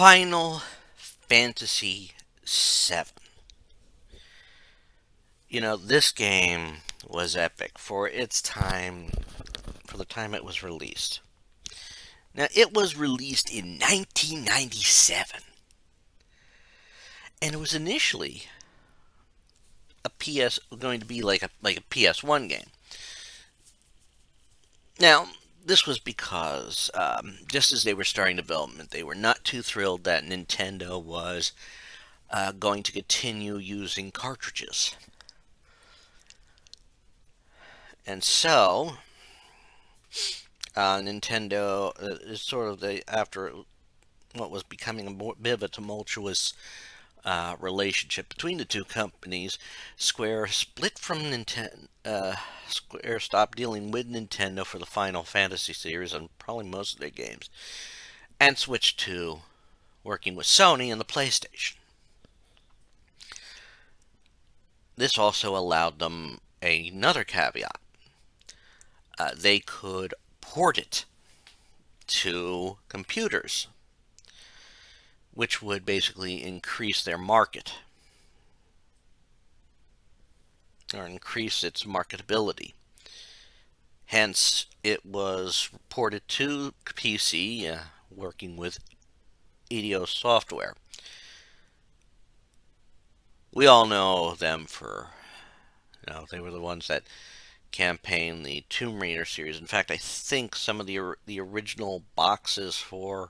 Final Fantasy VII. This game was epic for its time, for the time it was released. Now, it was released in 1997, and it was initially going to be like a PS1 game. Now, this was because just as they were starting development, they were not too thrilled that Nintendo was going to continue using cartridges. And so, Nintendo is sort of after what was becoming a bit of a tumultuous relationship between the two companies. Square split from Nintendo. Square stopped dealing with Nintendo for the Final Fantasy series and probably most of their games, and switched to working with Sony and the PlayStation. This also allowed them another caveat. They could port it to computers, which would basically increase their market, or increase its marketability. Hence, it was ported to PC, working with Eidos software. We all know them for, they were the ones that campaigned the Tomb Raider series. In fact, I think some of the original boxes for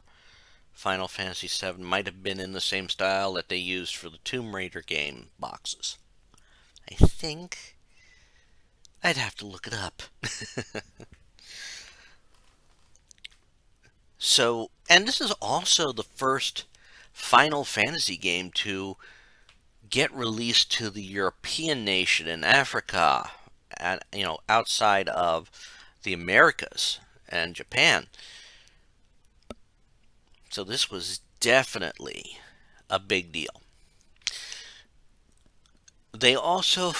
Final Fantasy VII might have been in the same style that they used for the Tomb Raider game boxes. I think. I'd have to look it up. And this is also the first Final Fantasy game to get released to the European nation and Africa, and outside of the Americas and Japan. So this was definitely a big deal. They also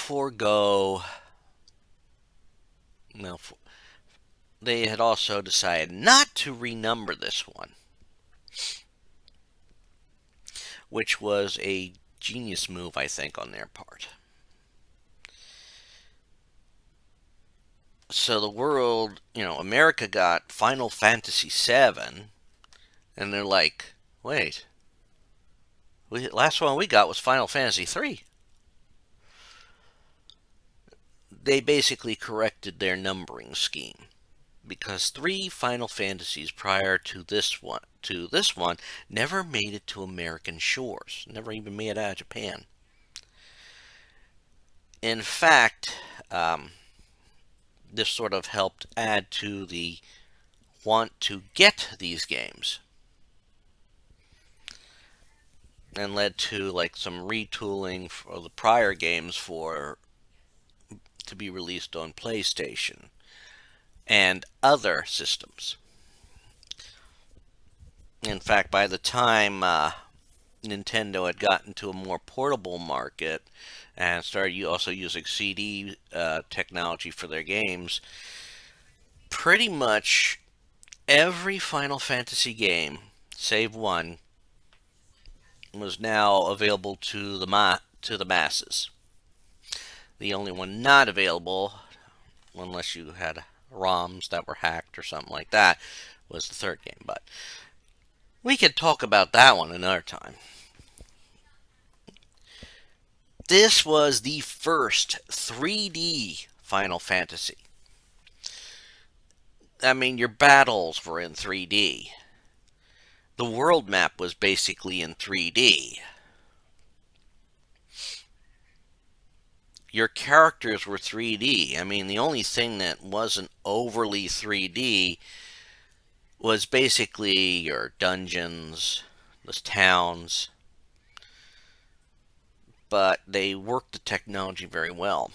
they had also decided not to renumber this one, which was a genius move, I think, on their part. So the world, America got Final Fantasy VII, and they're like, wait, last one we got was Final Fantasy III. They basically corrected their numbering scheme, because 3 Final Fantasies prior to this one never made it to American shores, never even made it out of Japan. In fact, this sort of helped add to the want to get these games, and led to some retooling for the prior games to be released on PlayStation and other systems. In fact, by the time Nintendo had gotten to a more portable market and started also using CD technology for their games, pretty much every Final Fantasy game, save one, was now available to the masses. The only one not available, unless you had ROMs that were hacked or something like that, was the third game. But we could talk about that one another time. This was the first 3D Final Fantasy. I mean, your battles were in 3D. The world map was basically in 3D. Your characters were 3D. I mean, the only thing that wasn't overly 3D was basically your dungeons, the towns, but they worked the technology very well.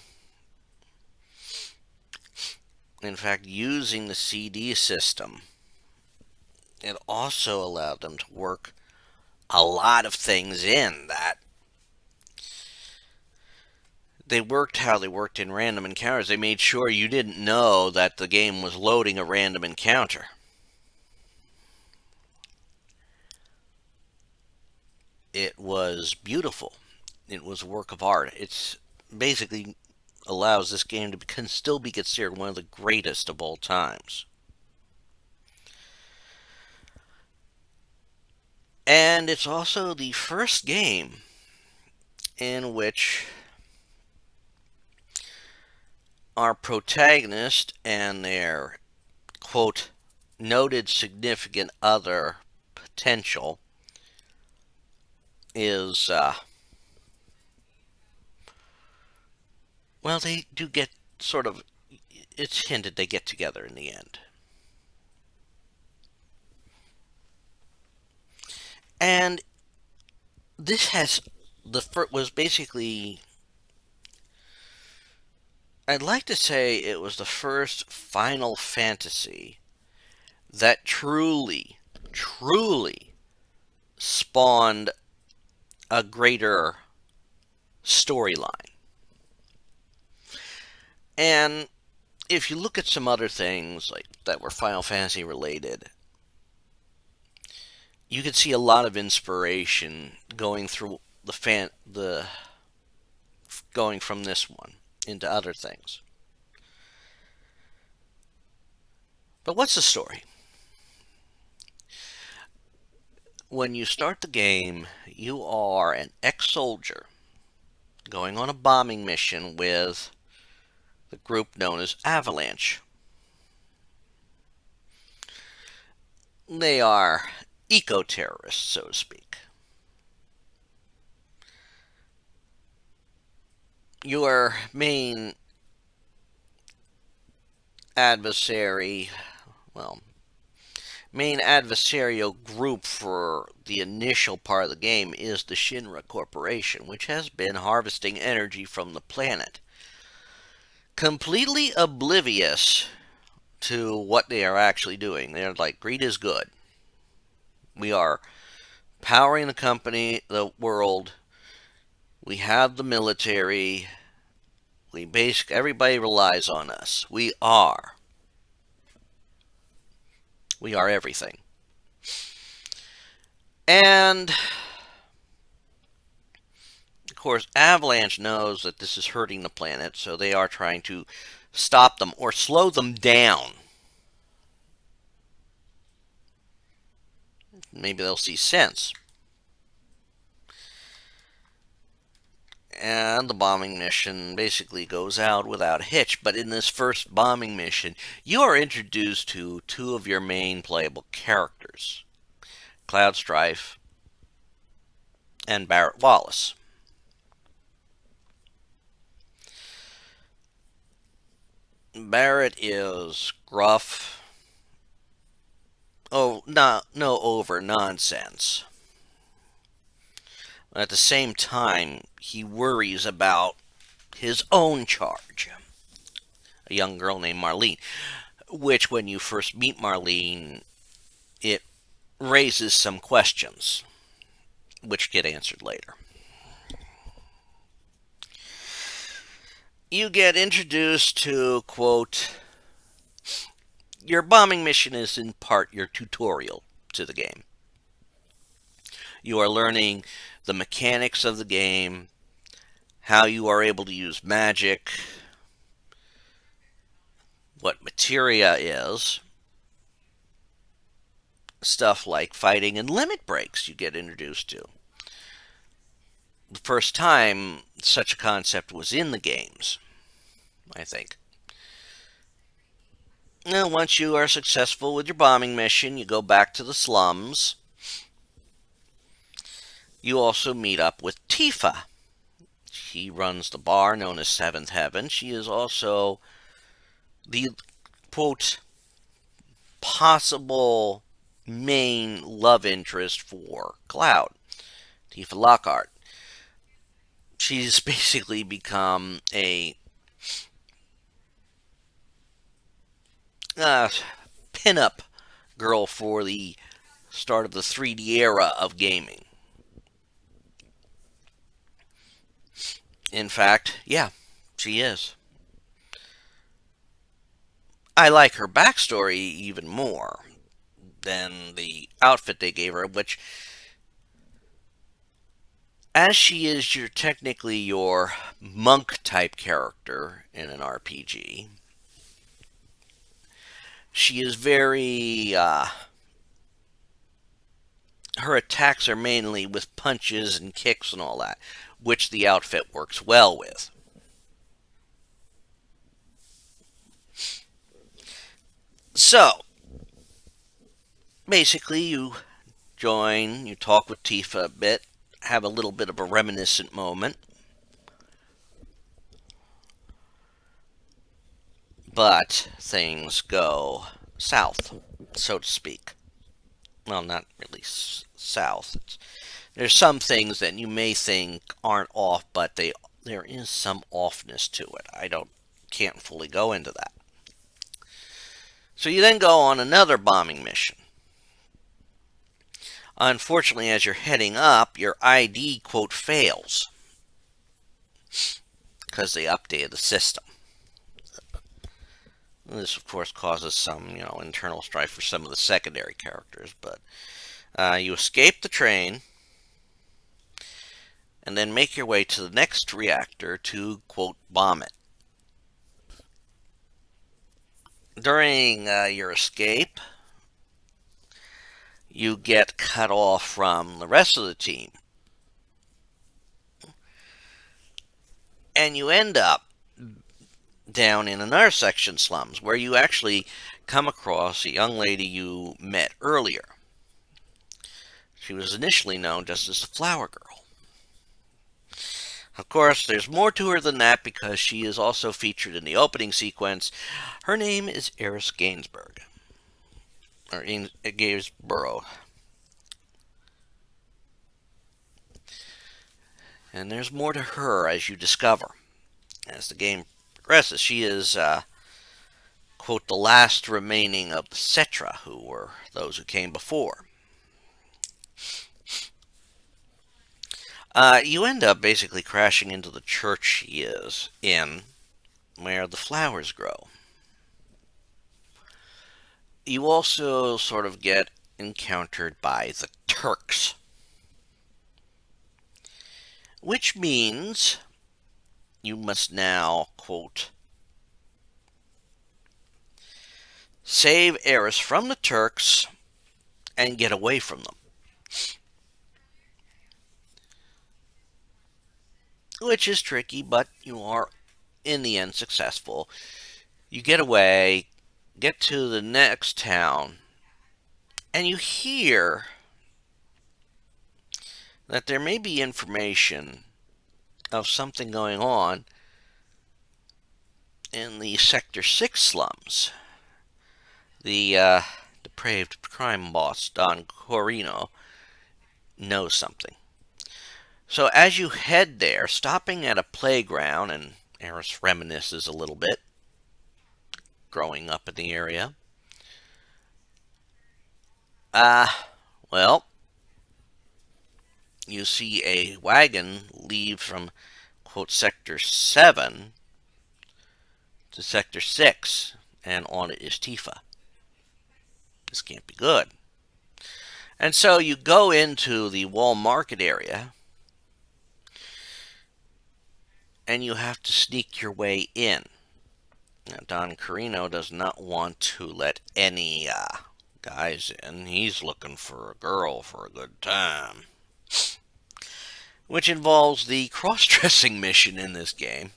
In fact, using the CD system, it also allowed them to work a lot of things in that they worked how they worked in random encounters. They made sure you didn't know that the game was loading a random encounter. It was beautiful. It was a work of art. It's basically allows this game to can still be considered one of the greatest of all times. And it's also the first game in which our protagonist and their quote noted significant other potential is well, they do get sort of, it's hinted they get together in the end. And this has the first was basically, I'd like to say it was the first Final Fantasy that truly spawned a greater storyline. And if you look at some other things like that were Final Fantasy related, you could see a lot of inspiration going through the going from this one into other things. But what's the story? When you start the game, you are an ex-soldier going on a bombing mission with the group known as Avalanche. They are eco-terrorists, so to speak. Your main adversary, well, main adversarial group for the initial part of the game is the Shinra Corporation, which has been harvesting energy from the planet, completely oblivious to what they are actually doing. They're like, greed is good. We are powering the company, the world. We have the military. Everybody relies on us. We are everything. And of course, Avalanche knows that this is hurting the planet, so they are trying to stop them or slow them down. Maybe they'll see sense. And the bombing mission basically goes out without a hitch. But in this first bombing mission, you are introduced to two of your main playable characters, Cloud Strife and Barrett Wallace. Barrett is gruff. Oh, no over nonsense. At the same time, he worries about his own charge, a young girl named Marlene, which when you first meet Marlene, it raises some questions, which get answered later. You get introduced to, quote, your bombing mission is in part your tutorial to the game. You are learning the mechanics of the game, how you are able to use magic, what materia is, stuff like fighting and limit breaks you get introduced to. The first time such a concept was in the games, I think. Now, once you are successful with your bombing mission, you go back to the slums. You also meet up with Tifa. She runs the bar known as Seventh Heaven. She is also the, quote, possible main love interest for Cloud, Tifa Lockhart. She's basically become a pin-up girl for the start of the 3D era of gaming. In fact, yeah, she is. I like her backstory even more than the outfit they gave her, which as she is technically your monk type character in an RPG, she is very her attacks are mainly with punches and kicks and all that, which the outfit works well with. So, basically, you talk with Tifa a bit, have a little bit of a reminiscent moment, but things go south, so to speak. Well, not really south. There's some things that you may think aren't off, but there is some offness to it. I don't can't fully go into that. So you then go on another bombing mission. Unfortunately, as you're heading up, your ID quote fails because they updated the system. This, of course, causes some, internal strife for some of the secondary characters. But you escape the train, and then make your way to the next reactor to quote bomb it. During your escape, you get cut off from the rest of the team, and you end up down in another section slums where you actually come across a young lady you met earlier. She was initially known just as the Flower Girl. Of course, there's more to her than that because she is also featured in the opening sequence. Her name is Eris Gainsbourg. Or Gainsborough. And there's more to her as you discover. As the game progresses, she is, quote, the last remaining of the Cetra, who were those who came before. You end up basically crashing into the church she is in, where the flowers grow. You also sort of get encountered by the Turks, which means you must now, quote, save Eris from the Turks and get away from them. Which is tricky, but you are in the end successful. You get away, get to the next town, and you hear that there may be information of something going on in the Sector 6 slums. The depraved crime boss, Don Corino, knows something. So as you head there, stopping at a playground, and Eris reminisces a little bit, growing up in the area. Well, you see a wagon leave from, quote, Sector 7 to Sector 6, and on it is Tifa. This can't be good. And so you go into the Wall Market area, and you have to sneak your way in. Now, Don Carino does not want to let any guys in. He's looking for a girl for a good time. Which involves the cross-dressing mission in this game.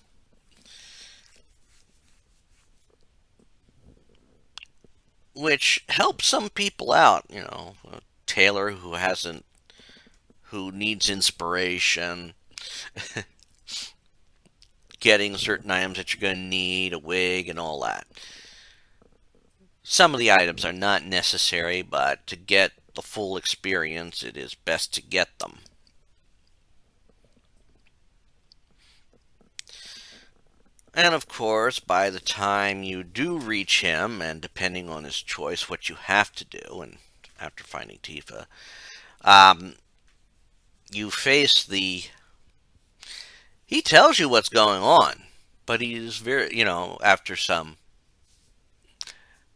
Which helps some people out, a tailor who needs inspiration, getting certain items that you're going to need, a wig and all that. Some of the items are not necessary, but to get the full experience, it is best to get them. And of course, by the time you do reach him, and depending on his choice, what you have to do, and after finding Tifa, you face the... He tells you what's going on, but he's very, after some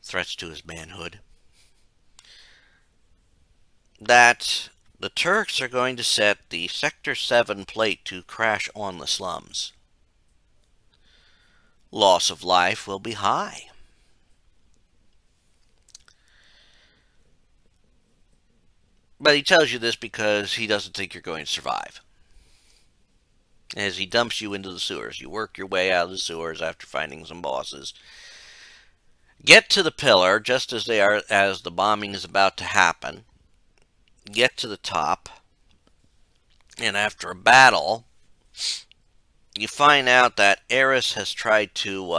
threats to his manhood, that The Turks are going to set the Sector 7 plate to crash on the slums. Loss of life will be high. But he tells you this because he doesn't think you're going to survive. As he dumps you into the sewers, you work your way out of the sewers after finding some bosses. Get to the pillar just as the bombing is about to happen. Get to the top, and after a battle, you find out that Eris has tried to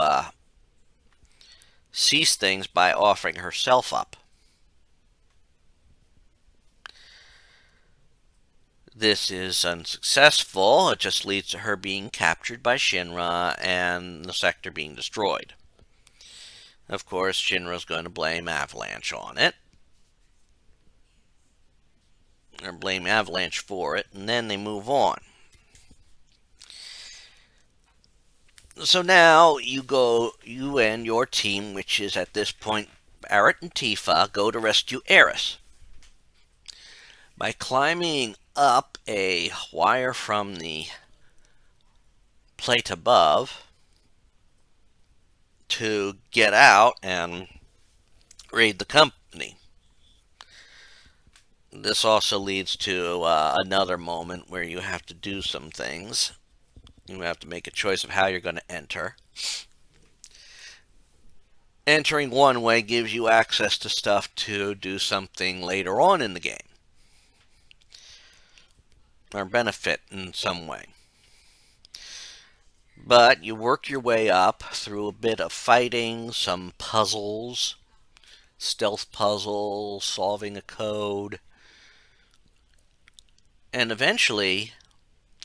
cease things by offering herself up. This is unsuccessful. It just leads to her being captured by Shinra and the sector being destroyed. Of course, Shinra's going to blame Avalanche on it. Or blame Avalanche for it, and then they move on. So now you and your team, which is at this point Barrett and Tifa, go to rescue Eris. By climbing up a wire from the plate above to get out and raid the company. This also leads to another moment where you have to do some things. You have to make a choice of how you're going to enter. Entering one way gives you access to stuff to do something later on in the game, or benefit in some way. But you work your way up through a bit of fighting, some puzzles, stealth puzzles, solving a code, and eventually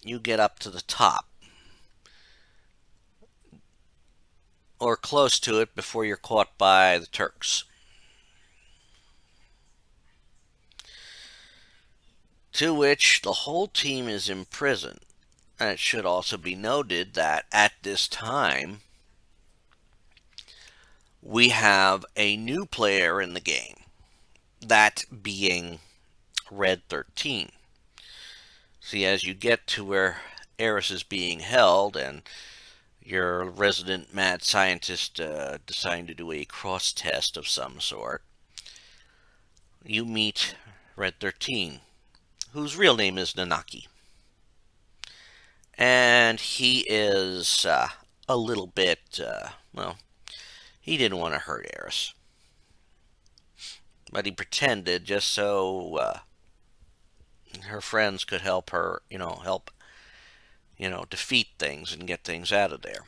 you get up to the top, or close to it, before you're caught by the Turks. To which the whole team is imprisoned. And it should also be noted that at this time, we have a new player in the game, that being Red 13. See, as you get to where Eris is being held and your resident mad scientist deciding to do a cross test of some sort, you meet Red 13, whose real name is Nanaki. And he is a little bit, well, he didn't want to hurt Eris. But he pretended just so her friends could help her, defeat things and get things out of there.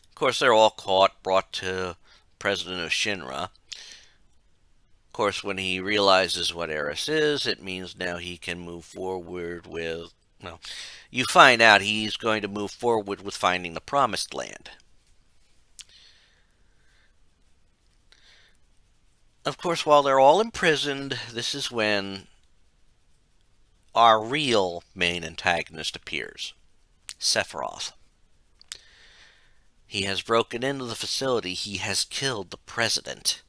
Of course, they're all caught, brought to President of Shinra. Of course, when he realizes what Eris is, it means now he can move forward with, well, you find out he's going to move forward with finding the Promised Land. Of course, while they're all imprisoned, this is when our real main antagonist appears, Sephiroth. He has broken into the facility. He has killed the president.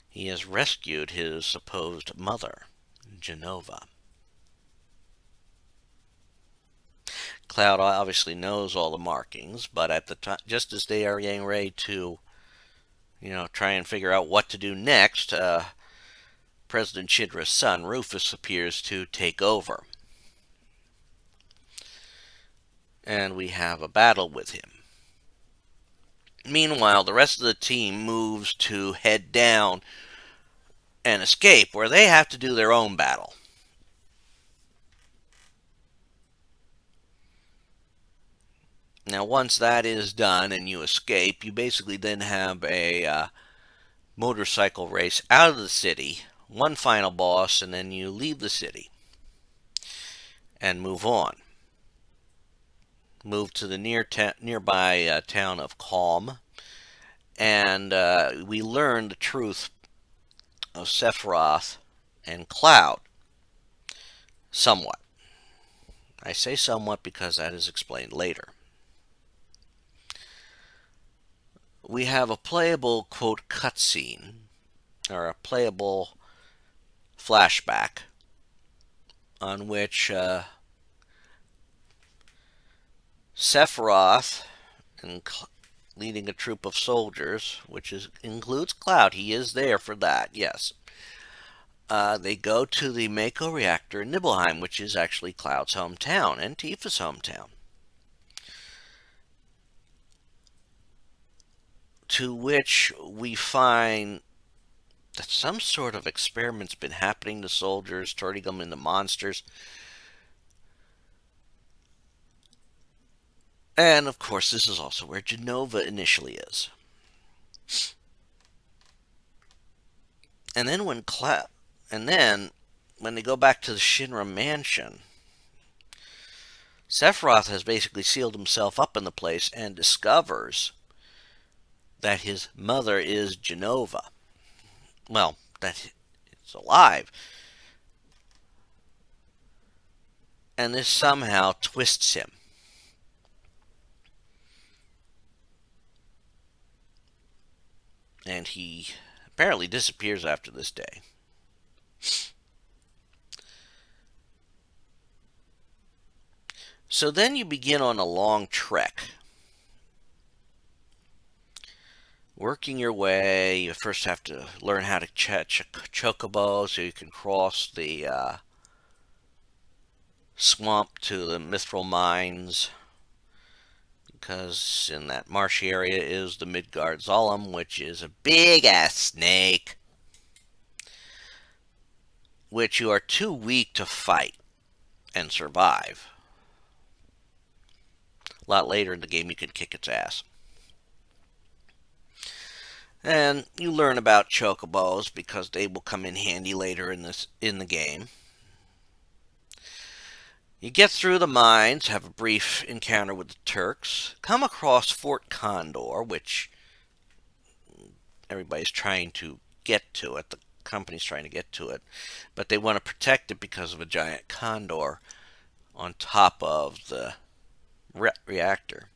He has rescued his supposed mother, Genova. Cloud obviously knows all the markings, but at the time, just as they are getting ready to, try and figure out what to do next, President Shinra's son, Rufus, appears to take over. And we have a battle with him. Meanwhile, the rest of the team moves to head down and escape, where they have to do their own battle. Now, once that is done and you escape, you basically then have a motorcycle race out of the city, one final boss, and then you leave the city and move on. Move to the nearby town of Calm, and we learn the truth of Sephiroth and Cloud. Somewhat. I say somewhat because that is explained later. We have a playable, quote, cutscene, or a playable flashback on which Sephiroth and leading a troop of soldiers, which includes Cloud. He is there for that, yes. They go to the Mako reactor in Nibelheim, which is actually Cloud's hometown and Tifa's hometown. To which we find that some sort of experiment's been happening to soldiers, turning them into monsters. And of course, this is also where Jenova initially is. And then when they go back to the Shinra mansion, Sephiroth has basically sealed himself up in the place and discovers that his mother is Jenova. Well, that it's alive. And this somehow twists him. And he apparently disappears after this day. So then you begin on a long trek. Working your way, you first have to learn how to catch a chocobo so you can cross the swamp to the Mithril mines. Because in that marshy area is the Midgard Zolom, which is a big-ass snake, which you are too weak to fight and survive. A lot later in the game you can kick its ass. And you learn about chocobos because they will come in handy later in the game. You get through the mines, have a brief encounter with the Turks, come across Fort Condor, which everybody's trying to get to it. The company's trying to get to it, but they want to protect it because of a giant condor on top of the reactor.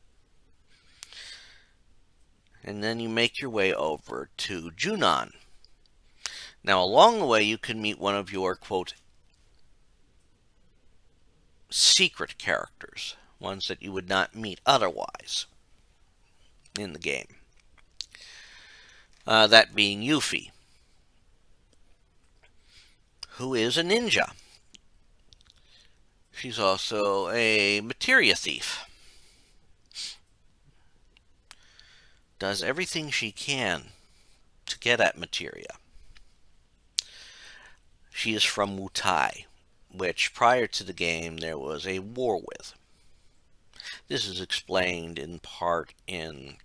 And then you make your way over to Junon. Now, along the way, you can meet one of your, quote, secret characters, ones that you would not meet otherwise in the game. That being Yuffie, who is a ninja. She's also a materia thief. Does everything she can to get at materia. She is from Wutai, which prior to the game there was a war with. This is explained in part in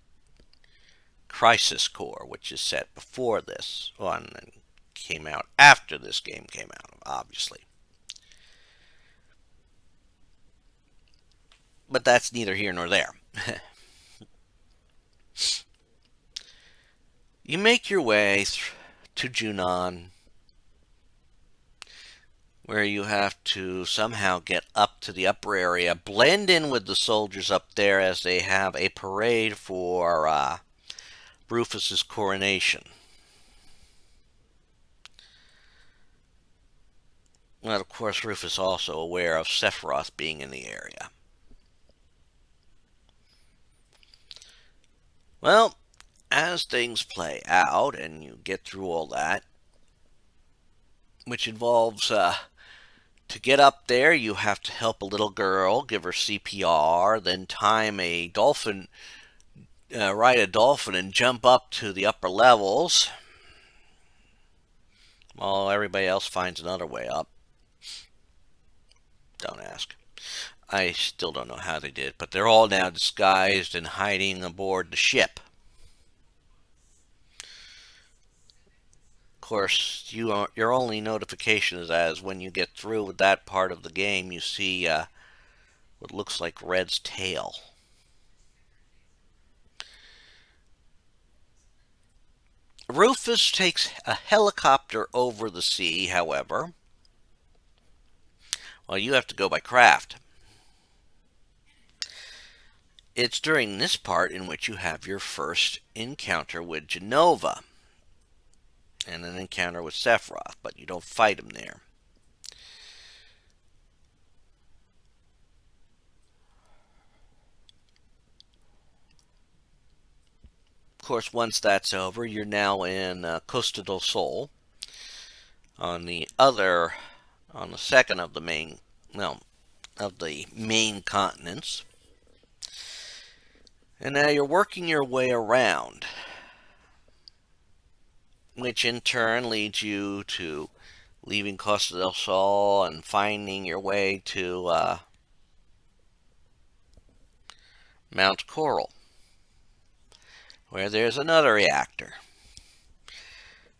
Crisis Core, which is set before this one and came out after this game came out, obviously. But that's neither here nor there. You make your way to Junon, where you have to somehow get up to the upper area, blend in with the soldiers up there as they have a parade for Rufus's coronation. Well, of course, Rufus also aware of Sephiroth being in the area. Well, as things play out and you get through all that, which involves to get up there, you have to help a little girl, give her CPR, then time a dolphin, ride a dolphin and jump up to the upper levels, while everybody else finds another way up. Don't ask. I still don't know how they did, but they're all now disguised and hiding aboard the ship. Of course, your only notification is as when you get through with that part of the game, you see what looks like Red's tail. Rufus takes a helicopter over the sea, however. Well, you have to go by craft. It's during this part in which you have your first encounter with Jenova. and an encounter with Sephiroth, but you don't fight him there. Of course, once that's over, you're now in Costa del Sol, on the second of the main, no, of the main continents. And now you're working your way around, which in turn leads you to leaving Costa del Sol and finding your way to Mount Coral, where there's another reactor,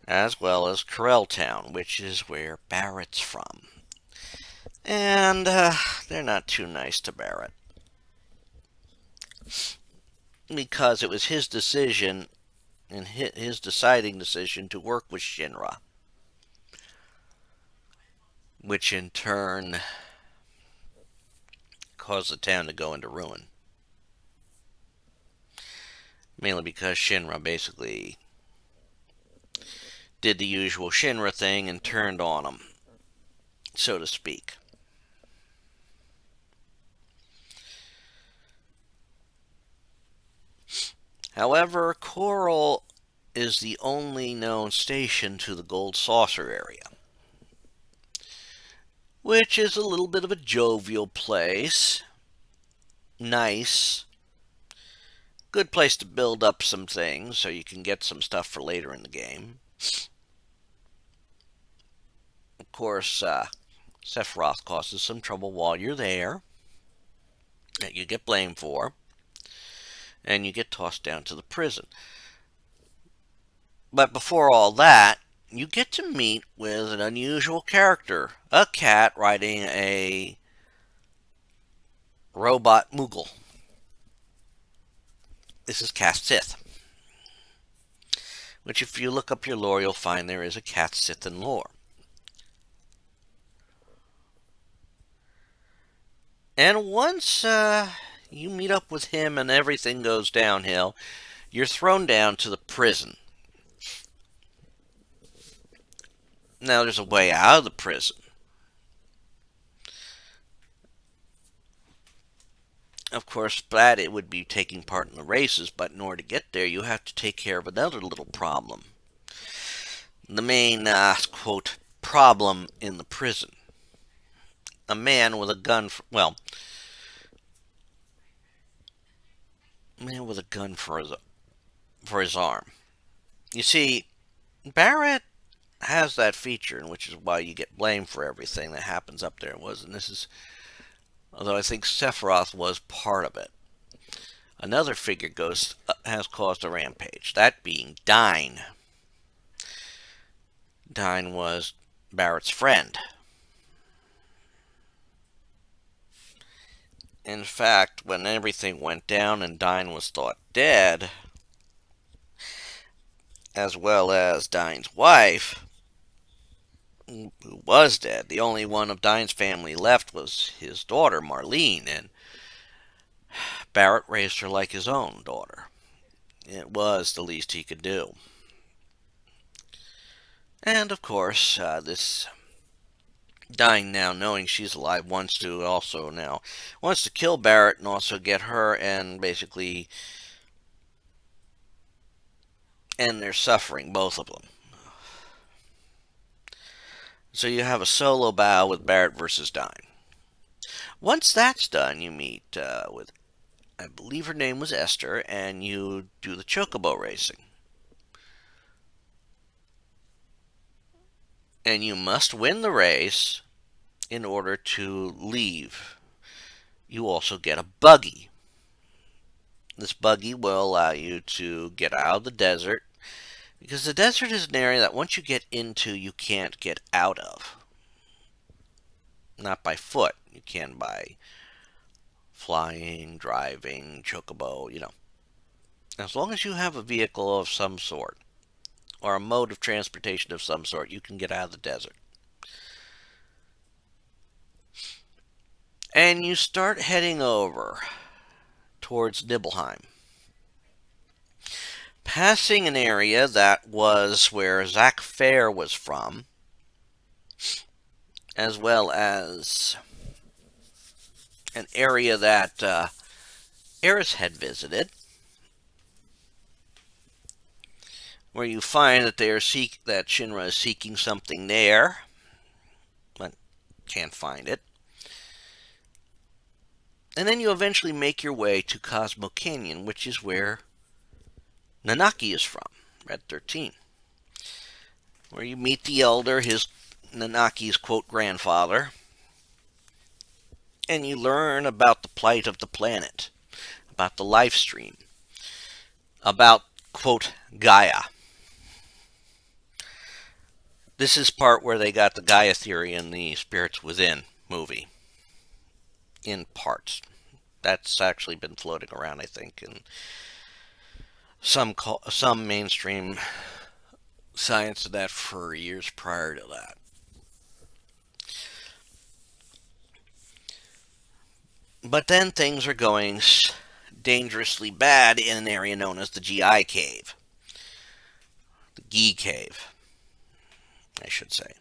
as well as Corel Town, which is where Barrett's from. And they're not too nice to Barrett, because it was his decision and his deciding decision to work with Shinra, which in turn caused the town to go into ruin. Mainly because Shinra basically did the usual Shinra thing and turned on him, so to speak. However, Coral is the only known station to the Gold Saucer area, which is a little bit of a jovial place. Nice. Good place to build up some things so you can get some stuff for later in the game. Of course, Sephiroth causes some trouble while you're there that you get blamed for, and you get tossed down to the prison. But before all that, you get to meet with an unusual character, a cat riding a robot Moogle. This is Cat Sith, which if you look up your lore, you'll find there is a Cat Sith in lore. And once you meet up with him and everything goes downhill, you're thrown down to the prison. Now there's a way out of the prison. Of course, that it would be taking part in the races, but in order to get there, you have to take care of another little problem. The main, quote, problem in the prison. A man with a gun, a man with a gun for his arm. You see, Barrett has that feature, and which is why you get blamed for everything that happens up there. Although I think Sephiroth was part of it. Another figure has caused a rampage, that being Dyne. Dyne was Barrett's friend. In fact, when everything went down and Dyne was thought dead, as well as Dyne's wife, who was dead, the only one of Dyne's family left was his daughter, Marlene, and Barrett raised her like his own daughter. It was the least he could do. And of course, this Dyne, now knowing she's alive, wants to kill Barrett and also get her and basically end their suffering, both of them. So you have a solo battle with Barrett versus Dyne. Once that's done, you meet with, I believe her name was Esther, and you do the chocobo racing. And you must win the race in order to leave. You also get a buggy. This buggy will allow you to get out of the desert, because the desert is an area that once you get into, you can't get out of. Not by foot. You can by flying, driving, chocobo, As long as you have a vehicle of some sort, or a mode of transportation of some sort, you can get out of the desert. And you start heading over towards Nibelheim. passing an area that was where Zack Fair was from, as well as an area that Eris had visited, where you find that that Shinra is seeking something there, but can't find it. And then you eventually make your way to Cosmo Canyon, which is where Nanaki is from, Red 13, where you meet the Elder, Nanaki's quote grandfather, and you learn about the plight of the planet, about the life stream, about quote Gaia. This is part where they got the Gaia theory in the Spirits Within movie, in parts. That's actually been floating around, I think, in some mainstream science of that for years prior to that. But then things are going dangerously bad in an area known as the GI Cave. The Gi Cave, I should say.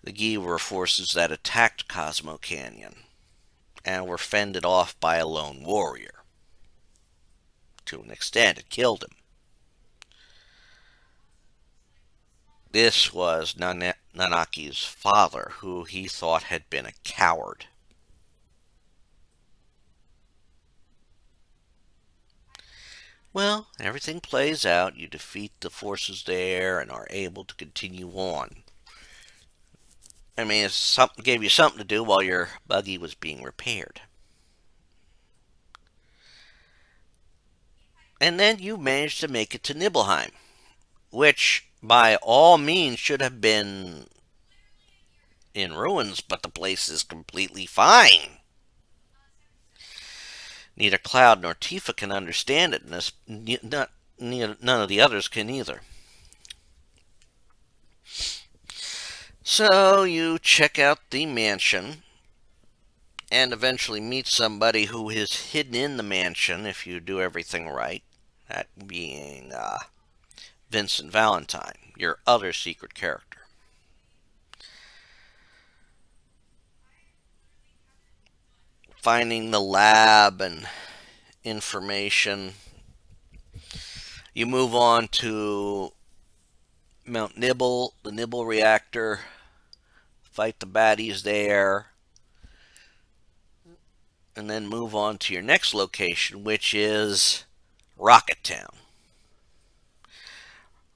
The Gi were forces that attacked Cosmo Canyon and were fended off by a lone warrior. To an extent, it killed him. This was Nanaki's father, who he thought had been a coward. Well, everything plays out. You defeat the forces there and are able to continue on. I mean, it gave you something to do while your buggy was being repaired. And then you managed to make it to Nibelheim, which by all means should have been in ruins, but the place is completely fine. Neither Cloud nor Tifa can understand it, and none of the others can either. So you check out the mansion and eventually meet somebody who is hidden in the mansion if you do everything right. That being Vincent Valentine, your other secret character. Finding the lab and information. You move on to Mount Nibble, the Nibble reactor, fight the baddies there, and then move on to your next location, which is Rocket Town.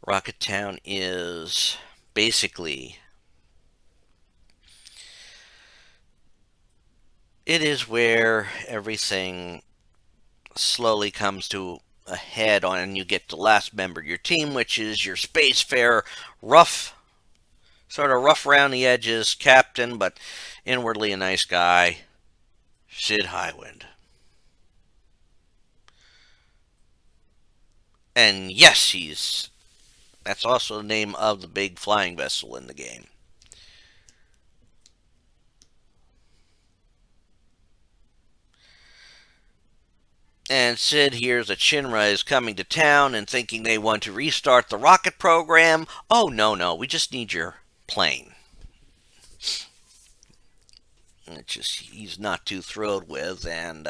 Rocket Town is basically, it is where everything slowly comes to a head on, and you get the last member of your team, which is your spacefarer, sort of rough around the edges captain, but inwardly a nice guy, Sid Highwind. And yes, that's also the name of the big flying vessel in the game. And Sid hears that Shinra is coming to town and thinking they want to restart the rocket program. Oh, no, we just need your plane. It's just, he's not too thrilled with, and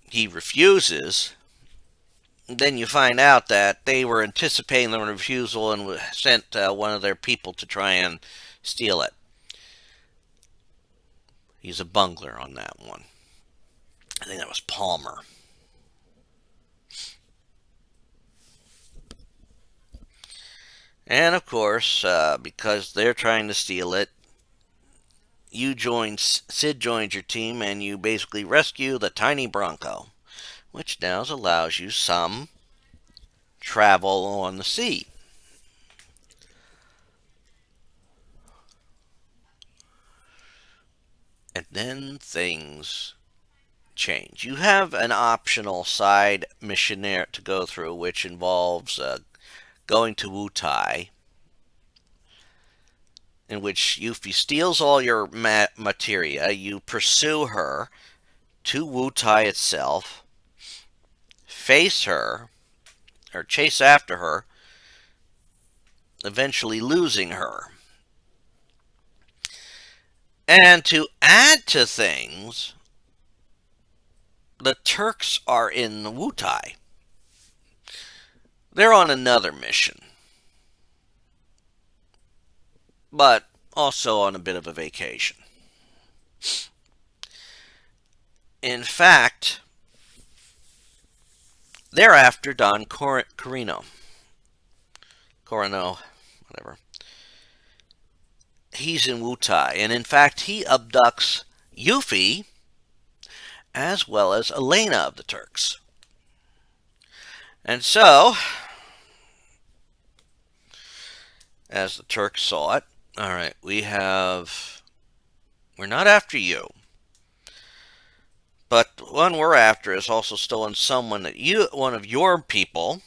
he refuses. Then you find out that they were anticipating the refusal and sent one of their people to try and steal it. He's a bungler on that one. I think that was Palmer. And of course, because they're trying to steal it, Sid joins your team, and you basically rescue the tiny Bronco, which now allows you some travel on the sea. And then things change. You have an optional side missionaire to go through, which involves going to Wutai, in which Yuffie steals all your materia. You pursue her to Wutai itself, face her, or chase after her, eventually losing her. And to add to things, the Turks are in Wutai. They're on another mission, but also on a bit of a vacation. In fact, they're after Don Corino. Corino, whatever. He's in Wutai, and in fact, he abducts Yuffie as well as Elena of the Turks. And so, as the Turks saw it, all right, we're not after you, but the one we're after is also stolen one of your people.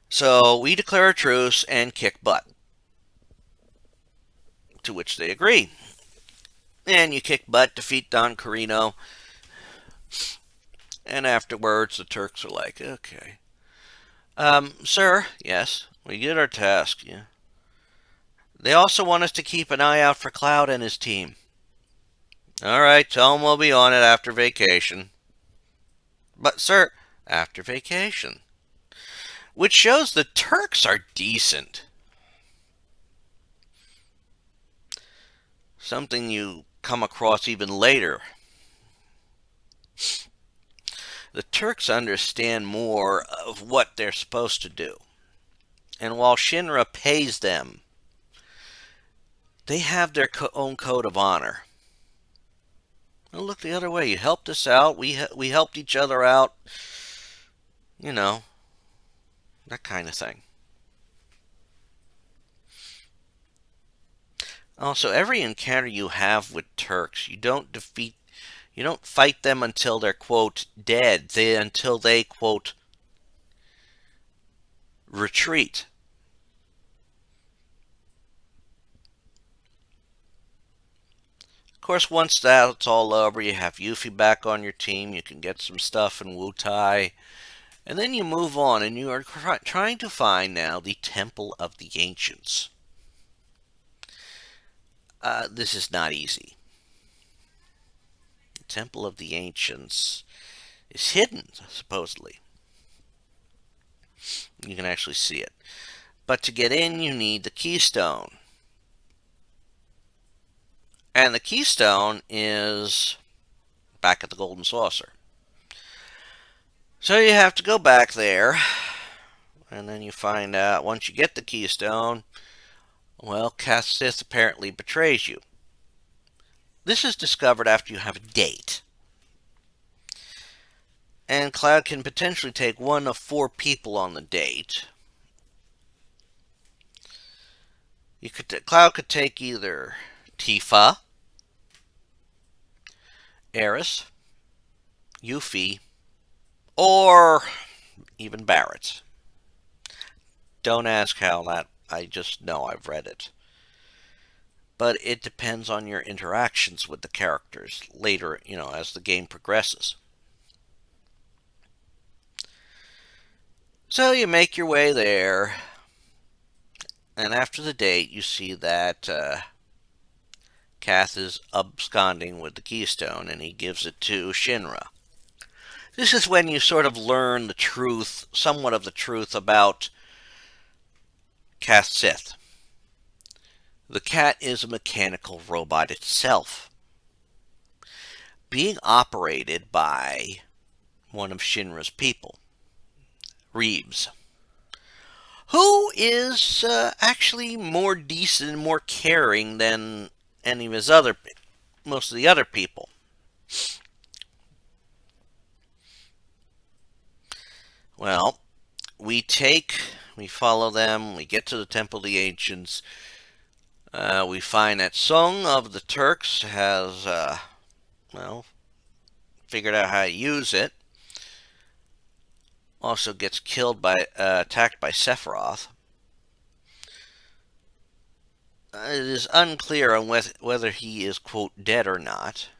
So we declare a truce and kick butt. To which they agree. And you kick butt, defeat Don Corino, and afterwards the Turks are like, okay. Sir, yes, we did our task, yeah. They also want us to keep an eye out for Cloud and his team. All right, tell them we'll be on it after vacation. But, sir, after vacation. Which shows the Turks are decent. Something you come across even later. The Turks understand more of what they're supposed to do. And while Shinra pays them, they have their own code of honor. Well, look the other way. You helped us out. We helped each other out. You know, that kind of thing. Also, every encounter you have with Turks, you don't fight them until they're, quote, dead. Until they, quote, retreat. Of course, once that's all over, you have Yuffie back on your team. You can get some stuff in Wutai. And then you move on, and you are trying to find now the Temple of the Ancients. This is not easy. The Temple of the Ancients is hidden, supposedly. You can actually see it. But to get in, you need the keystone. And the keystone is back at the Golden Saucer. So you have to go back there, and then you find out, once you get the keystone, well, Kath Sith apparently betrays you. This is discovered after you have a date. And Cloud can potentially take one of 4 people on the date. Cloud could take either Tifa, Eris, Yuffie, or even Barrett. Don't ask how that, I just know I've read it. But it depends on your interactions with the characters later, as the game progresses. So you make your way there, and after the date, you see that Kath is absconding with the keystone, and he gives it to Shinra. This is when you sort of learn the truth, somewhat of the truth about Kath Sith. The cat is a mechanical robot itself, being operated by one of Shinra's people, Reeves, who is actually more decent and more caring than any of most of the other people. Well, we follow them, we get to the Temple of the Ancients. We find that Sung of the Turks has, figured out how to use it. Also gets attacked by Sephiroth. It is unclear on whether he is, quote, dead or not.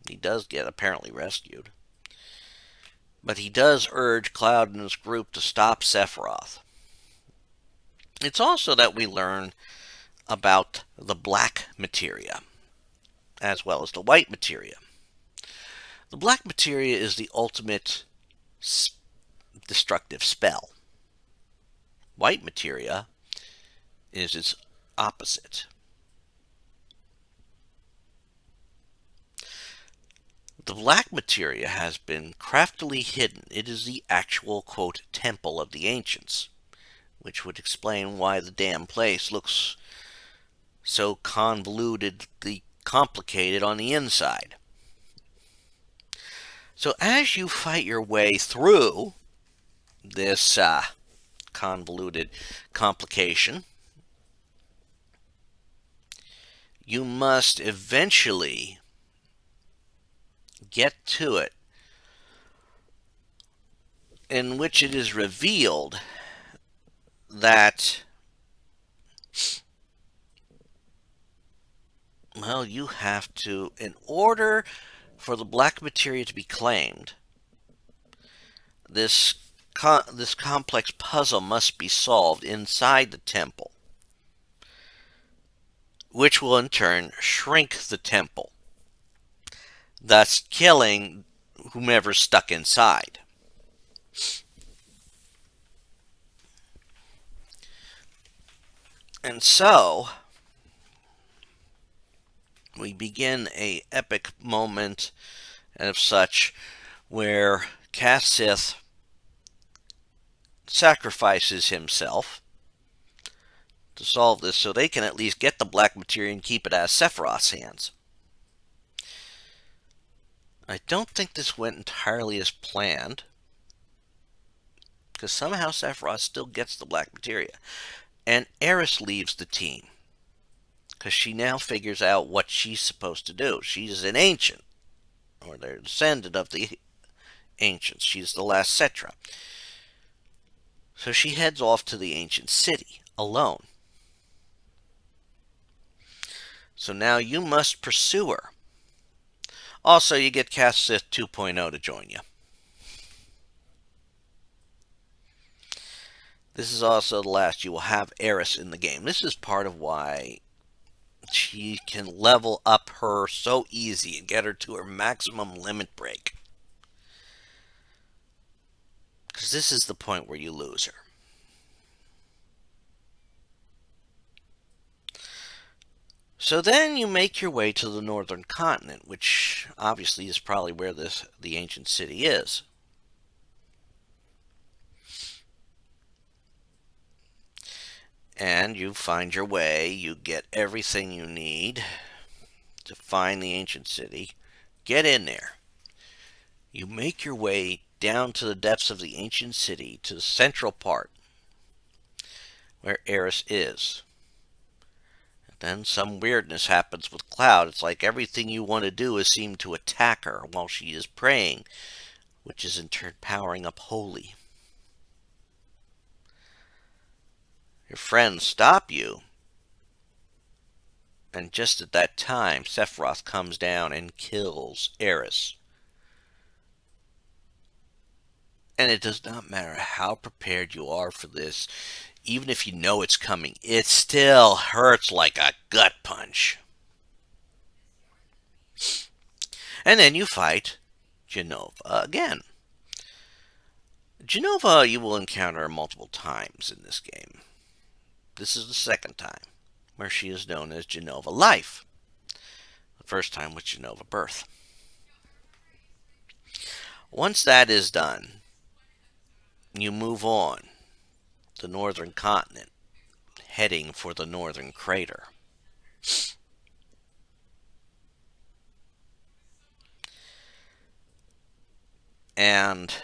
He does get apparently rescued. But he does urge Cloud and his group to stop Sephiroth. It's also that we learn about the black materia as well as the white materia. The black materia is the ultimate destructive spell. White materia is its opposite. The black materia has been craftily hidden. It is the actual, quote, temple of the ancients, which would explain why the damn place looks so convolutedly complicated on the inside. So as you fight your way through this convoluted complication, you must eventually get to it, in which it is revealed that, well, you have to, in order for the black materia to be claimed, this this complex puzzle must be solved inside the temple, which will in turn shrink the temple, thus killing whomever's stuck inside. And so we begin a epic moment of such where Cassith sacrifices himself to solve this so they can at least get the black materia and keep it out of Sephiroth's hands. I don't think this went entirely as planned, because somehow Sephiroth still gets the black materia. And Aeris leaves the team, because she now figures out what she's supposed to do. She's an ancient, or they're descendant of the ancients. She's the last Cetra. So she heads off to the ancient city, alone. So now you must pursue her. Also, you get Cassith 2.0 to join you. This is also the last you will have Aeris in the game. This is part of why she can level up her so easy and get her to her maximum limit break. Because this is the point where you lose her. So then you make your way to the northern continent, which obviously is probably where the ancient city is. And you find your way, you get everything you need to find the ancient city, get in there. You make your way down to the depths of the ancient city, to the central part, where Aeris is. And then some weirdness happens with Cloud. It's like everything you want to do is seem to attack her while she is praying, which is in turn powering up Holy. Your friends stop you, and just at that time, Sephiroth comes down and kills Aeris. And it does not matter how prepared you are for this, even if you know it's coming, it still hurts like a gut punch. And then you fight Jenova again. Jenova you will encounter multiple times in this game. This is the second time, where she is known as Jenova Life. The first time was Jenova Birth. Once that is done, you move on the northern continent, heading for the northern crater. And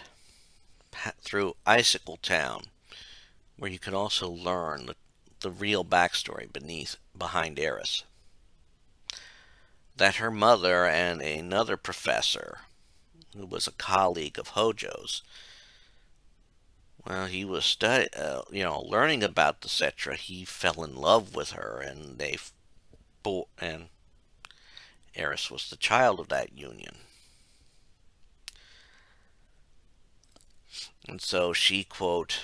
through Icicle Town, where you can also learn the real backstory behind Aeris. That her mother and another professor, who was a colleague of Hojo's, well, he was learning about the Cetra. He fell in love with her, and and Aeris was the child of that union. And so she, quote,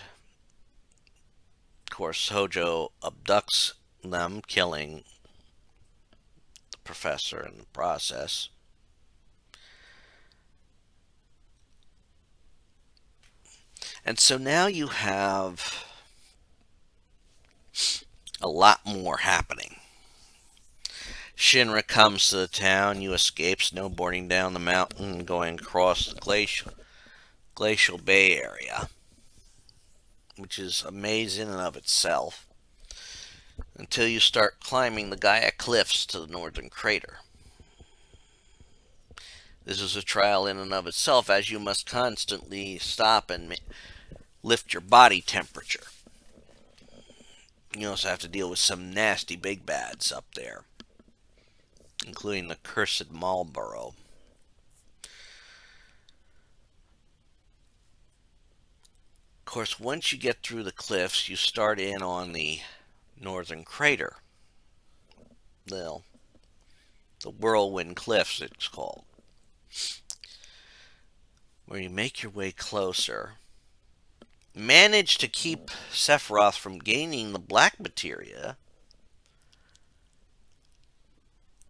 of course, Hojo abducts them, killing the professor in the process. And so now you have a lot more happening. Shinra comes to the town. You escape snowboarding down the mountain, going across the glacial Bay Area, which is amazing in and of itself, until you start climbing the Gaia Cliffs to the northern crater. This is a trial in and of itself, as you must constantly stop and lift your body temperature. You also have to deal with some nasty big bads up there, including the cursed Marlboro. Of course, once you get through the cliffs, you start in on the northern crater. The, the Whirlwind Cliffs, it's called, where you make your way closer. Manage to keep Sephiroth from gaining the black materia,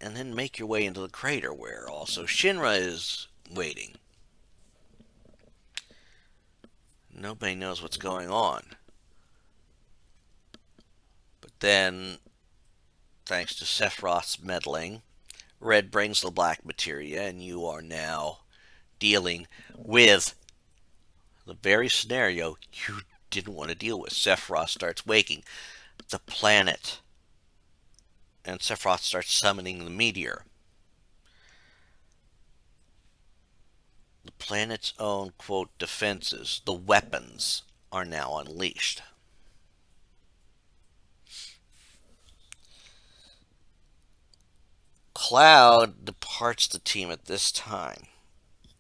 and then make your way into the crater, where also Shinra is waiting. Nobody knows what's going on. But then, thanks to Sephiroth's meddling, Red brings the black materia, and you are now dealing with the very scenario you didn't want to deal with. Sephiroth starts waking the planet, and Sephiroth starts summoning the meteor. The planet's own, quote, defenses, the weapons, are now unleashed. Cloud departs the team at this time,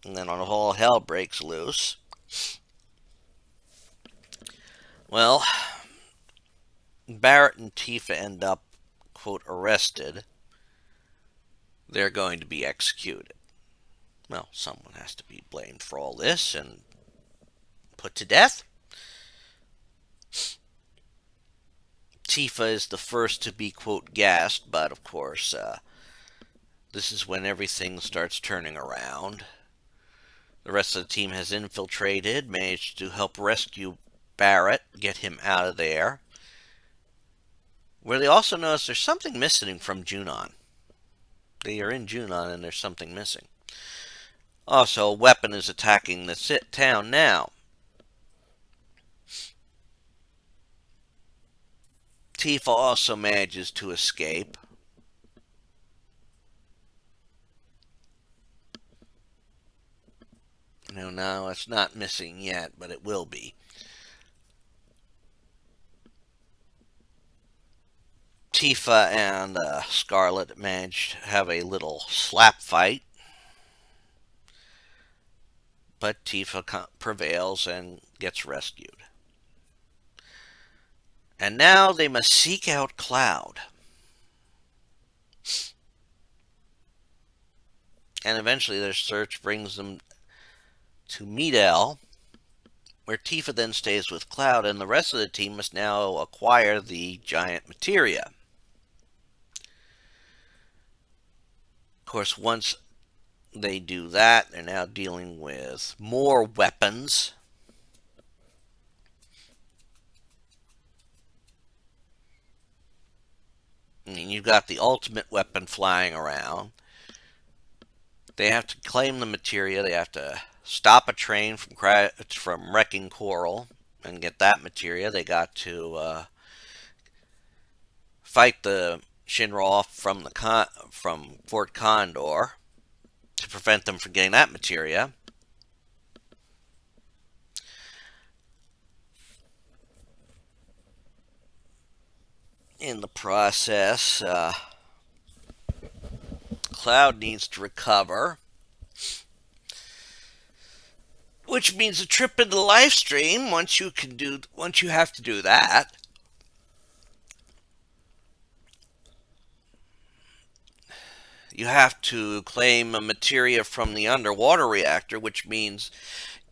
and then all hell breaks loose. Well, Barrett and Tifa end up, quote, arrested. They're going to be executed. Well, someone has to be blamed for all this and put to death. Tifa is the first to be, quote, gassed, but of course, this is when everything starts turning around. The rest of the team has infiltrated, managed to help rescue Barrett, get him out of there. Where they also notice there's something missing from Junon. They are in Junon and there's something missing. Also, a weapon is attacking the town now. Tifa also manages to escape. No, it's not missing yet, but it will be. Tifa and Scarlet manage to have a little slap fight, but Tifa prevails and gets rescued. And now they must seek out Cloud. And eventually their search brings them to Midel, where Tifa then stays with Cloud, and the rest of the team must now acquire the giant materia. Of course, once they do that, they're now dealing with more weapons. I mean, you've got the ultimate weapon flying around. They have to claim the materia. They have to stop a train from wrecking Coral and get that materia. They got to fight the Shinra off from from Fort Condor to prevent them from getting that materia. In the process, Cloud needs to recover, which means a trip into the live stream. Once you have to do that, you have to claim a materia from the underwater reactor, which means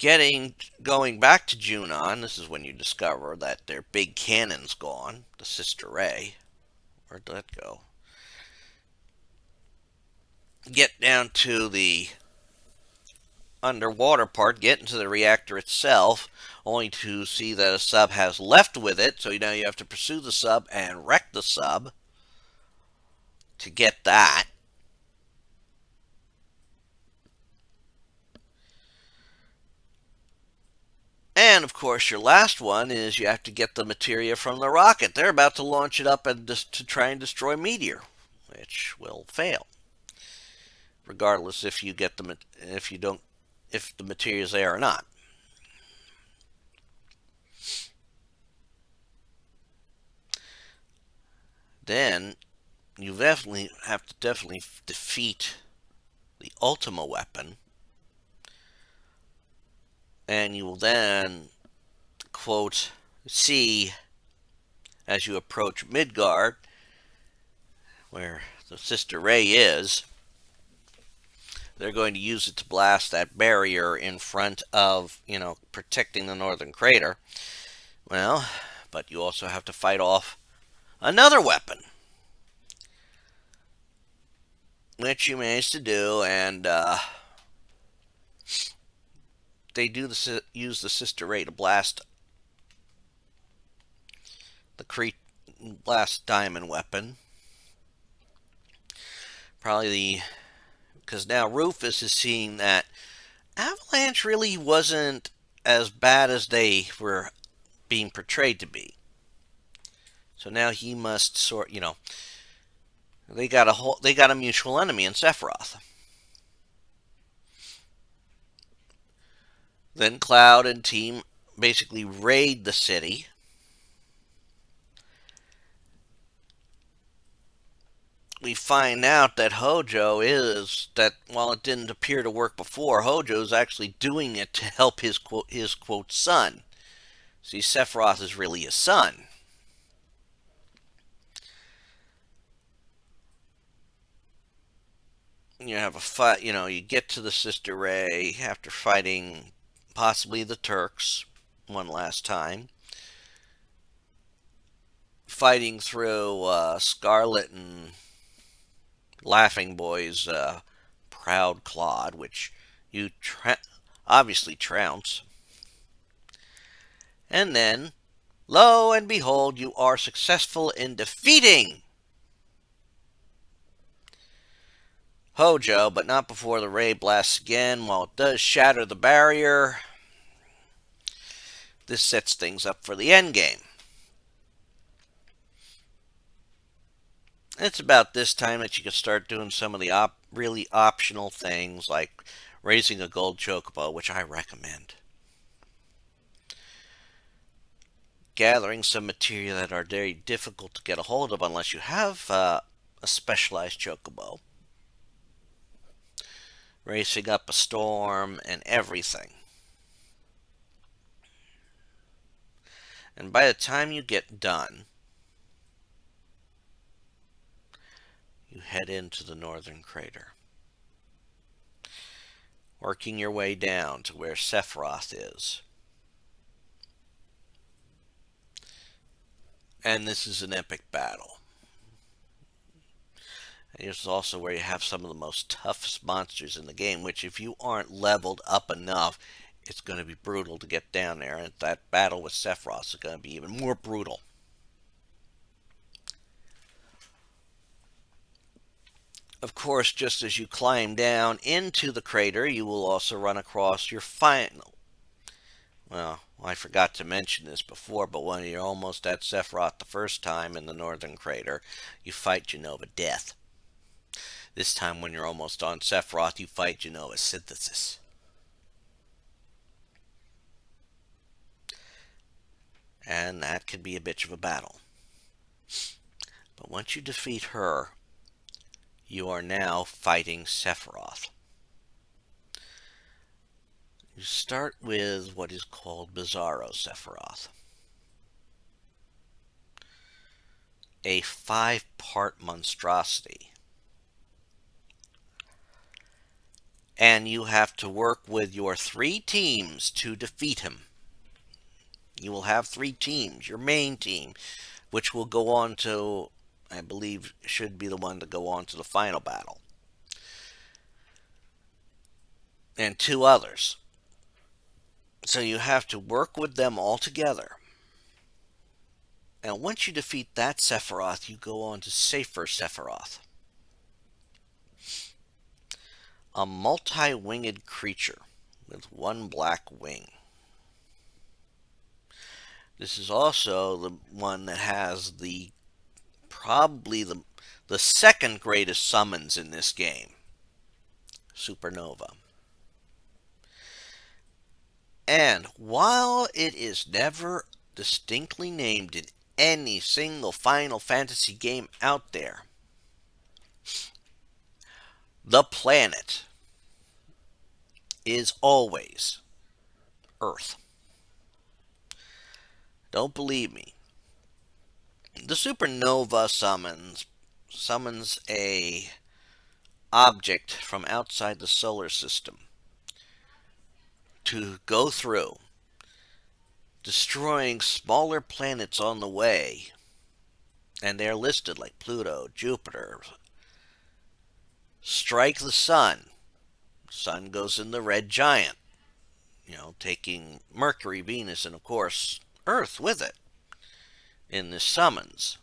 Going back to Junon, this is when you discover that their big cannon's gone, the Sister Ray. Where'd that go? Get down to the underwater part, get into the reactor itself, only to see that a sub has left with it. So now you have to pursue the sub and wreck the sub to get that. And of course, your last one is you have to get the materia from the rocket. They're about to launch it up and to try and destroy Meteor, which will fail, regardless if you get the if you don't if the materia is there or not. Then you definitely have to defeat the Ultima weapon, and you will then quote see as you approach Midgard, where the Sister Ray is. They're going to use it to blast that barrier in front of, protecting the northern crater. Well, but you also have to fight off another weapon, which you manage to do, and they use the Sister Ray to blast the blast diamond weapon. Probably because now Rufus is seeing that Avalanche really wasn't as bad as they were being portrayed to be. So now he must they got a mutual enemy in Sephiroth. Then Cloud and team basically raid the city. We find out that while it didn't appear to work before, Hojo's actually doing it to help his quote son. See, Sephiroth is really his son. You have a fight, you get to the Sister Ray after fighting possibly the Turks one last time. Fighting through Scarlet and Laughing Boy's Proud Claude, which you obviously trounce. And then, lo and behold, you are successful in defeating Hojo, but not before the ray blasts again. While it does shatter the barrier, this sets things up for the endgame. It's about this time that you can start doing some of the really optional things like raising a gold chocobo, which I recommend. Gathering some material that are very difficult to get a hold of unless you have a specialized chocobo. Racing up a storm and everything. And by the time you get done, you head into the northern crater, working your way down to where Sephiroth is. And this is an epic battle. And this is also where you have some of the most toughest monsters in the game, which if you aren't leveled up enough, it's going to be brutal to get down there. And that battle with Sephiroth is going to be even more brutal. Of course, just as you climb down into the crater, you will also run across your final. Well, I forgot to mention this before, but when you're almost at Sephiroth the first time in the northern crater, you fight Genova Death. This time when you're almost on Sephiroth, you fight Genova Synthesis. And that can be a bitch of a battle. But once you defeat her, you are now fighting Sephiroth. You start with what is called Bizarro Sephiroth. A 5-part monstrosity. and you have to work with your three teams to defeat him. You will have three teams. Your main team, which will go on to, I believe, should be the one to go on to the final battle, and two others. So you have to work with them all together. And once you defeat that Sephiroth, you go on to Safer Sephiroth, a multi winged creature with one black wing. This is also the one that has probably the second greatest summons in this game, Supernova. And while it is never distinctly named in any single Final Fantasy game out there, the planet is always Earth. Don't believe me. The supernova summons a object from outside the solar system to go through, destroying smaller planets on the way, and they're listed like Pluto, Jupiter. Strike the sun. Sun goes in the red giant, taking Mercury, Venus, and of course Earth with it in this summons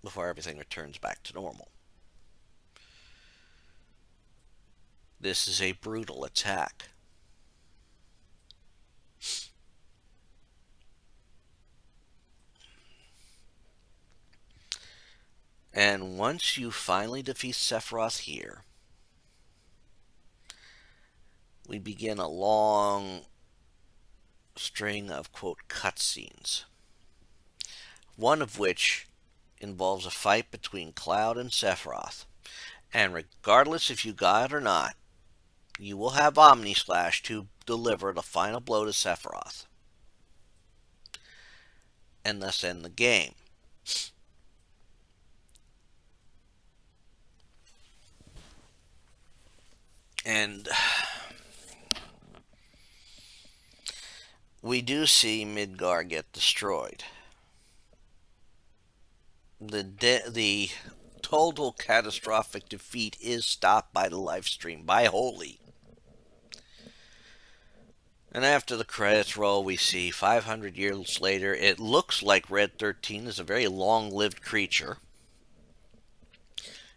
before everything returns back to normal. This is a brutal attack. And once you finally defeat Sephiroth here, we begin a long string of, quote, cutscenes. One of which involves a fight between Cloud and Sephiroth. And regardless if you got it or not, you will have Omni Slash to deliver the final blow to Sephiroth. And thus end the game. And we do see Midgar get destroyed. The total catastrophic defeat is stopped by the live stream, by Holy. And after the credits roll, we see 500 years later, it looks like Red 13 is a very long-lived creature.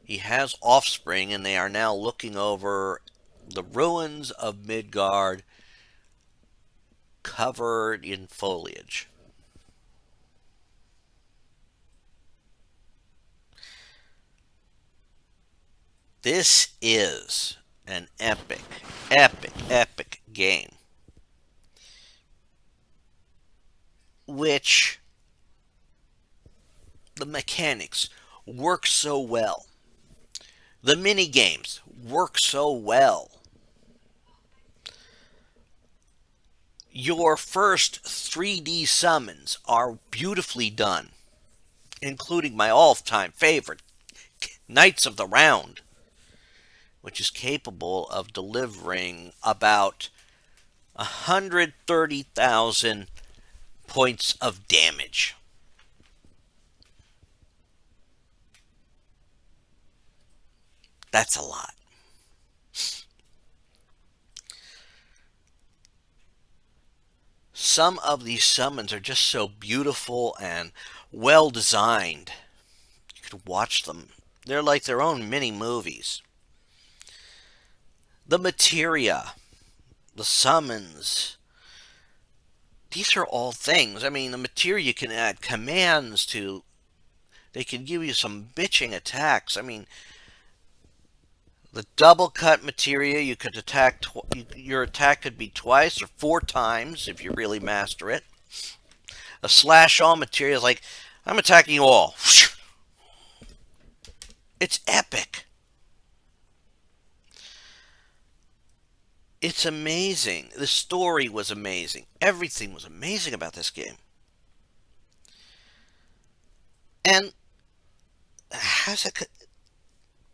He has offspring, and they are now looking over the ruins of Midgard covered in foliage. This is an epic, epic, epic game. Which the mechanics work so well. The mini games work so well. Your first 3D summons are beautifully done, including my all-time favorite, Knights of the Round, which is capable of delivering about 130,000 points of damage. That's a lot. Some of these summons are just so beautiful and well designed. You could watch them. They're like their own mini movies. The materia, the summons, these are all things. I mean, the materia can add commands to. They can give you some bitching attacks. I mean, the double cut materia, you could attack. Your attack could be twice or four times if you really master it. A slash all materia is like, I'm attacking you all. It's epic. It's amazing. The story was amazing. Everything was amazing about this game. And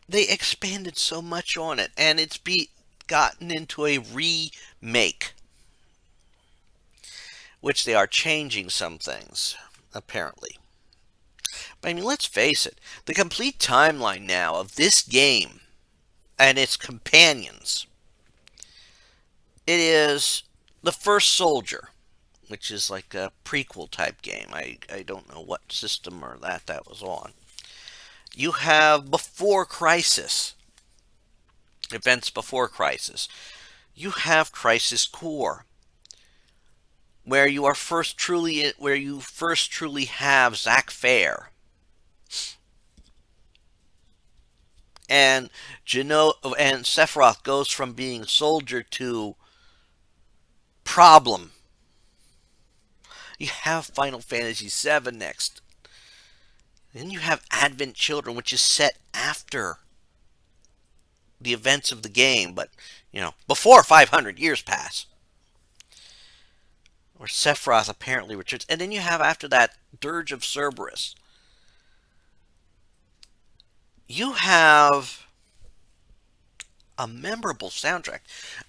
they expanded so much on it, and gotten into a remake, which they are changing some things, apparently. But I mean, let's face it, the complete timeline now of this game and its companions. It is the first soldier, which is like a prequel type game. I don't know what system or that was on. You have Before Crisis, events before Crisis. You have Crisis Core, where you first truly have Zack Fair and and Sephiroth goes from being soldier to problem. You have Final Fantasy VII next. Then you have Advent Children, which is set after the events of the game, but before 500 years pass. Where Sephiroth apparently returns, and then you have after that Dirge of Cerberus. You have a memorable soundtrack.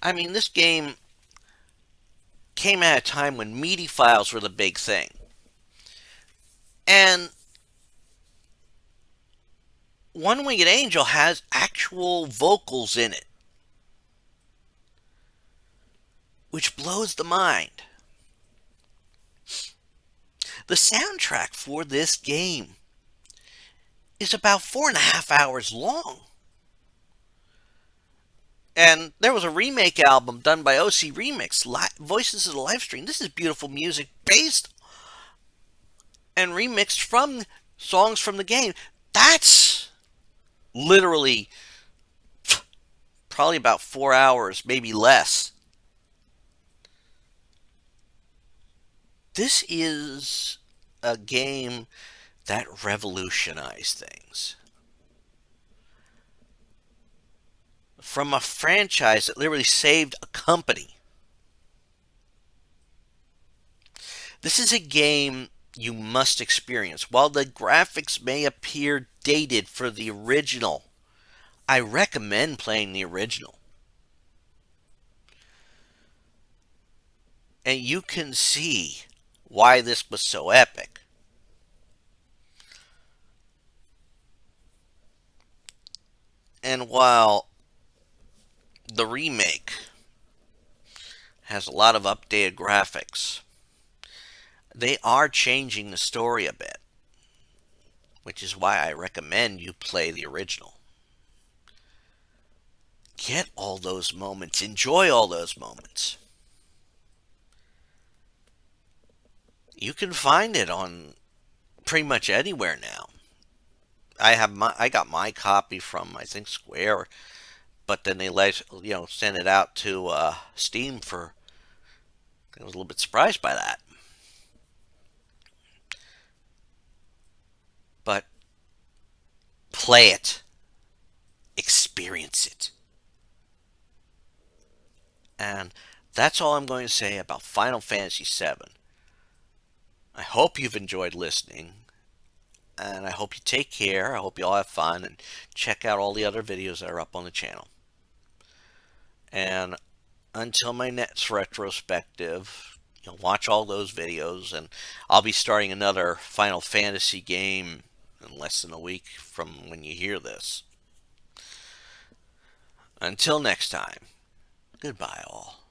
I mean, this game came at a time when MIDI files were the big thing. And One Winged Angel has actual vocals in it, which blows the mind. The soundtrack for this game is about 4.5 hours long. And there was a remake album done by OC Remix, Voices of the Livestream. This is beautiful music based and remixed from songs from the game. That's literally probably about 4 hours, maybe less. This is a game that revolutionized things. From a franchise that literally saved a company. This is a game you must experience. While the graphics may appear dated for the original, I recommend playing the original. And you can see why this was so epic. And while the remake has a lot of updated graphics, they are changing the story a bit, which is why I recommend you play the original. Get all those moments, enjoy all those moments. You can find it on pretty much anywhere now. I got my copy from, I think, Square, but then they sent it out to Steam for. I was a little bit surprised by that. But play it, experience it. And that's all I'm going to say about Final Fantasy VII. I hope you've enjoyed listening, and I hope you take care. I hope you all have fun, and check out all the other videos that are up on the channel. And until my next retrospective, watch all those videos, and I'll be starting another Final Fantasy game in less than a week from when you hear this. Until next time, goodbye all.